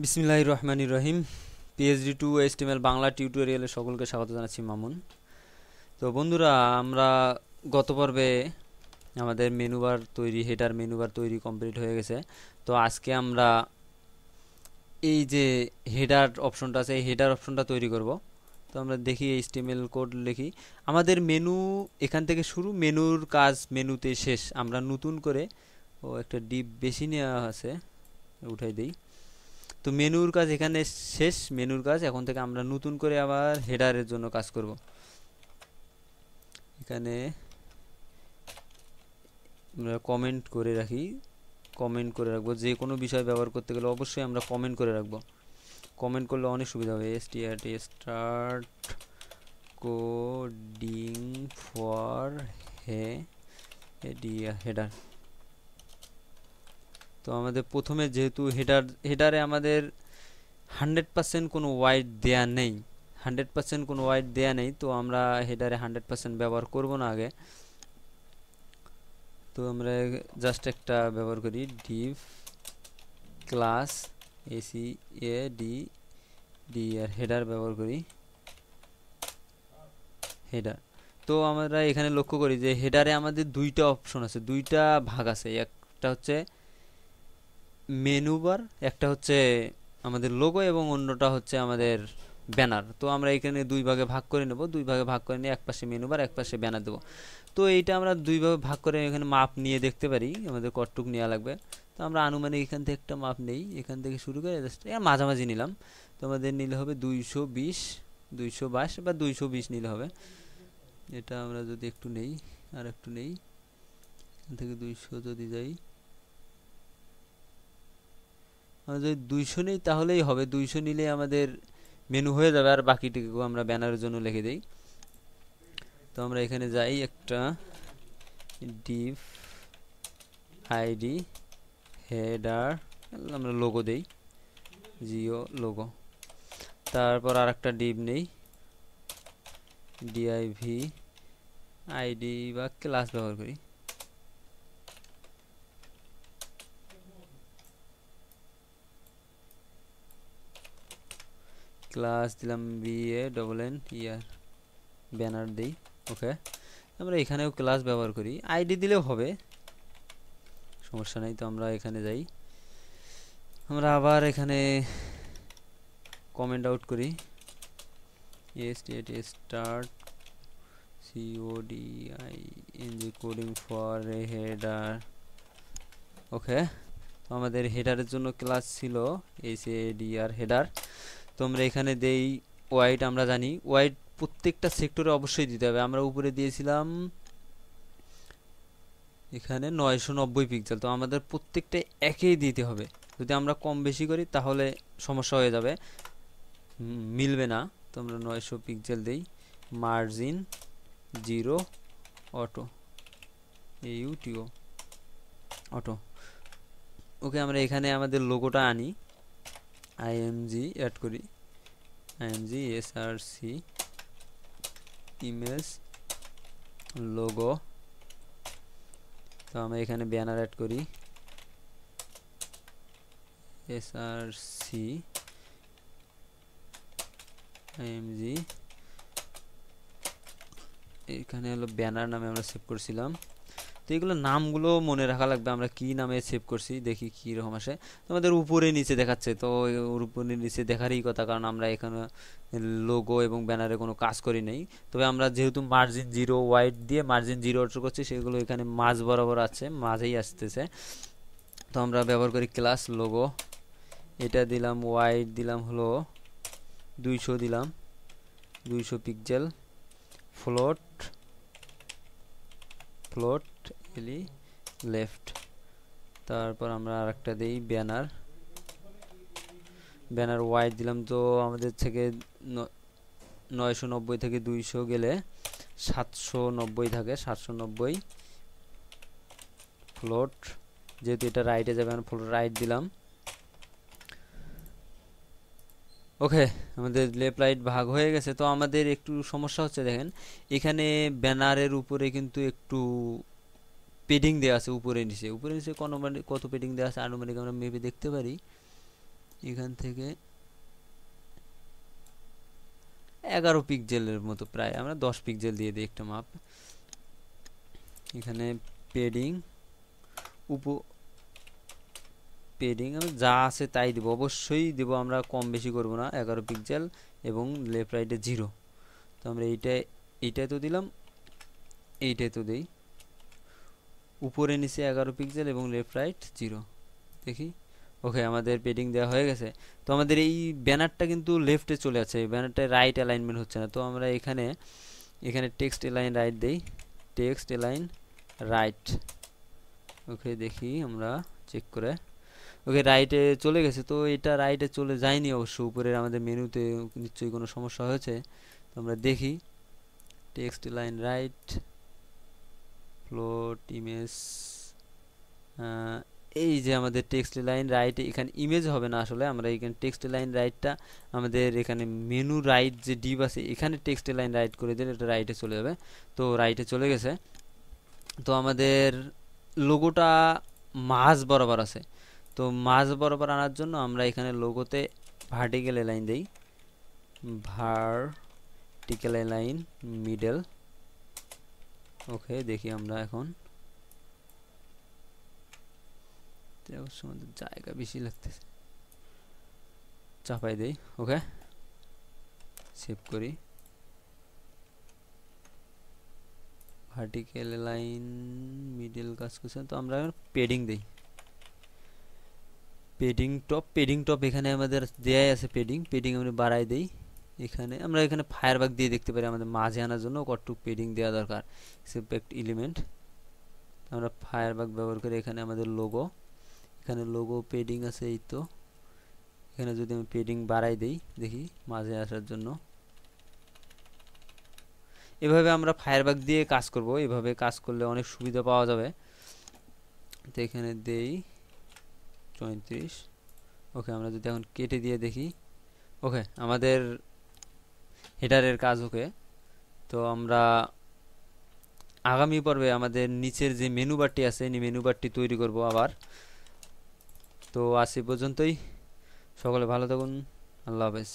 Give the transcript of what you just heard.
বিসমিল্লাহির রহমানির রহিম। PhD two HTML Bangla টিউটোরিয়ালে সকলকে স্বাগত জানাচ্ছি মামুন। তো বন্ধুরা, আমরা গত পর্বে আমাদের মেনুবার তৈরি, হেডার মেনুবার তৈরি কমপ্লিট হয়ে গেছে। তো আজকে আমরা এই যে হেডার অপশনটা আছে, এই হেডার অপশনটা তৈরি করব। তো আমরা দেখি এইচটিএমএল কোড লিখি। আমাদের মেনু এখান থেকে শুরু, মেনুর কাজ মেনুতে শেষ। আমরা নতুন করে একটা ডিপ বেশি নেওয়া আছে, উঠাই দেই। তো মেনুর কাজ এখানে শেষ, মেনুর কাজ। এখন থেকে আমরা নতুন করে আবার হেডারের জন্য কাজ করব। এখানে আমরা কমেন্ট করে রাখি, কমেন্ট করে রাখবো। যে কোনো বিষয় ব্যবহার করতে গেলে অবশ্যই আমরা কমেন্ট করে রাখবো। কমেন্ট করলে অনেক সুবিধা হবে। Start coding for header. তো আমাদের প্রথমে যেহেতু হেডারে আমাদের 100% কোনো ওয়াইড দেয়া নেই, 100% কোনো ওয়াইড দেয়া নেই, তো আমরা হেডারে 100% ব্যবহার করব না আগে। তো আমরা জাস্ট একটা ব্যবহার করি, ডিভ ক্লাস এসি এ ডি ডি আর হেডার ব্যবহার করি, হেডার। তো আমরা এখানে লক্ষ্য করি যে হেডারে আমাদের দুইটা অপশন আছে, দুইটা ভাগ আছে। একটা হচ্ছে মেনু বার, একটা হচ্ছে আমাদের লোগো, এবং অন্যটা হচ্ছে আমাদের ব্যানার। তো আমরা এখানে দুই ভাগে ভাগ করে নেব, দুই ভাগে ভাগ করে নিয়ে এক পাশে মেনু বার, এক পাশে ব্যানার দেবো। তো এইটা আমরা দুই ভাগে ভাগ করে এখানে মাপ নিয়ে দেখতে পারি আমাদের কতটুক নেওয়া লাগবে। তো আমরা আনুমানিক এখান থেকে একটা মাপ নেই, এখান থেকে শুরু করে জাস্ট মাঝামাঝি নিলাম। তো আমাদের নিলে হবে 220, 222 বা 220 নিলে হবে। এটা আমরা যদি একটু নেই, আর একটু নেই, এখান থেকে 200 যদি যাই, আমরা যদি 200 নিই তাহলেই হবে। 200 নিলে আমাদের মেনু হয়ে যাবে, আর বাকিটুকু আমরা ব্যানারের জন্য লিখে দিই। তো আমরা এখানে যাই, একটা ডিভ আইডি হেডার, আমরা লোগো দেই, জিও লোগো। তারপর আর একটা ডিভ নেই, ডিআইভি আইডি বা ক্লাস ব্যবহার করি। ক্লাস দিলাম BANN ব্যানার দেই। ওকে, আমরা এখানেও ক্লাস ব্যবহার করি, আইডি দিলেও হবে, সমস্যা নেই। তো আমরা এখানে যাই, আমরা আবার এখানে কমেন্ট আউট করি, start coding for a header. Okay, তো আমাদের হেডারের জন্য ক্লাস ছিল HADR হেডার। তো আমরা এখানে দেই ওয়াইড। আমরা জানি ওয়াইড প্রত্যেকটা সেক্টরে অবশ্যই দিতে হবে। আমরা উপরে দিয়েছিলাম এখানে 990 পিক্সেল, তো আমাদের প্রত্যেকটা একেই দিতে হবে। যদি আমরা কম বেশি করি তাহলে সমস্যা হয়ে যাবে, মিলবে না। তো আমরা 900 পিক্সেল দেই। Margin 0 auto, AUTO auto. Okay, আমরা এখানে আমাদের লোগোটা আনি, IMG অ্যাড করি, IMG SRC ইমেজ লোগো। তো আমরা এখানে ব্যানার অ্যাড করি, SRC IMG, এখানে হলো ব্যানার নামে আমরা সেভ করছিলাম। তো এগুলো নামগুলো মনে রাখা লাগবে, আমরা কি নামে সেভ করছি, দেখি কি রকম আসে। তো আমাদের উপরে নিচে দেখাচ্ছে, তো উপরে নিচে দেখারই কথা, কারণ আমরা এখানে লোগো এবং ব্যানারে কোনো কাজ করি নাই। তবে আমরা যেহেতু মার্জিন 0 ওয়াইড দিয়ে মার্জিন 0 অর্ডার করছি, সেগুলো এখানে মাঝ বরাবর আছে, মাঝেই আসতেছে। তো আমরা ব্যবহার করি ক্লাস লোগো। এটা দিলাম ওয়াইড, দিলাম হলো 200, দিলাম 200 পিক্সেল। ফ্লোট এলি লেফট। তারপর আমরা আরেকটা দেই ব্যানার, ব্যানার ওয়াইড দিলাম। তো আমাদের থেকে 990 থেকে 200 গেলে 790 থাকে, 790। ফ্লোট, যেহেতু এটা রাইটে যাবে, আমরা ফ্লোট রাইট দিলাম। ওকে, আমাদের লেফট রাইট ভাগ হয়ে গেছে। তো আমাদের একটু সমস্যা হচ্ছে, দেখেন এখানে ব্যানারের উপরে কিন্তু একটু পেডিং দেওয়া আছে, উপরে নিচে কত পেডিং দেওয়া আছে আনুমানিক আমরা মেবি দেখতে পারি। এখান থেকে 11 পিক্সেলের মতো, প্রায় আমরা 10 পিক্সেল দিয়ে দিই একটা মাপ। এখানে পেডিং পেডিং আমি যা আছে তাই দেবো, অবশ্যই দেবো, আমরা কম বেশি করব না। 11 পিক্সেল এবং লেফট রাইটে 0। তো আমরা এইটাই তো দিলাম, এইটাই তো দেই। উপরে নিচে 11 পিক্সেল এবং লেফট রাইট 0, দেখি। ওকে, আমাদের পেডিং দেওয়া হয়ে গেছে। তো আমাদের এই ব্যানারটা কিন্তু লেফটে চলে আছে, ব্যানারটা রাইট অ্যালাইনমেন্ট হচ্ছে না। তো আমরা এখানে টেক্সট অ্যালাইন রাইট দেই, টেক্সট অ্যালাইন রাইট। ওকে, দেখি আমরা চেক করে। ওকে, রাইটে চলে গেছে। তো এটা রাইটে চলে যায়নি অবশ্য, উপরের আমাদের মেনুতে নিশ্চয়ই কোনো সমস্যা হয়েছে। তো আমরা দেখি text line right, float image, এই যে আমাদের টেক্সট লাইন রাইট, এখানে ইমেজ হবে না আসলে। আমরা এখানে টেক্সট লাইন রাইটটা আমাদের এখানে মেনু রাইট যে ডিভ আছে এখানে টেক্সট লাইন রাইট করে দিলে এটা রাইটে চলে যাবে। তো রাইটে চলে গেছে। তো আমাদের লোগোটা মাঝ বরাবর আছে। তো মাঝ বরাবর আনার জন্য আমরা এখানে লোগোতে ভার্টিক্যাল লাইন দেই, ভার্টিক্যাল লাইন মিডল। ওকে, দেখি আমরা এখন অবশ্য আমাদের জায়গা বেশি লাগতেছে, চাপাই দেই। ওকে, সেভ করি। ভার্টিক্যাল লাইন মিডল কাজ করছে। তো আমরা পেডিং দেই, পেডিং টপ এখানে আমাদের দেয়াই আছে। পেডিং আমরা বাড়াই দেই। আমরা এখানে ফায়ারবাগ দিয়ে দেখতে পারি আমাদের মাঝে আনার জন্য কতটুকু পেডিং দেওয়া দরকার। সেপারেট এলিমেন্ট আমরা ফায়ারবাগ ব্যবহার করে এখানে আমাদের লোগো, এখানে লোগো পেডিং আছে। এই তো এখানে যদি আমি পেডিং বাড়াই দেই, দেখি মাঝে আসার জন্য। এভাবে আমরা ফায়ারবাগ দিয়ে কাজ করব, এভাবে কাজ করলে অনেক সুবিধা পাওয়া যাবে। তো এখানে দেই 34। ওকে, আমরা যদি এখন কেটে দিয়ে দেখি, ওকে আমাদের হেডারের কাজ। ওকে, তো আমরা আগামী পর্বে আমাদের নিচের যে মেনু বারটি আছে এই মেনু বারটি তৈরি করব আবার। তো আজ এই পর্যন্তই, সকলে ভালো থাকুন, আল্লাহ হাফেজ।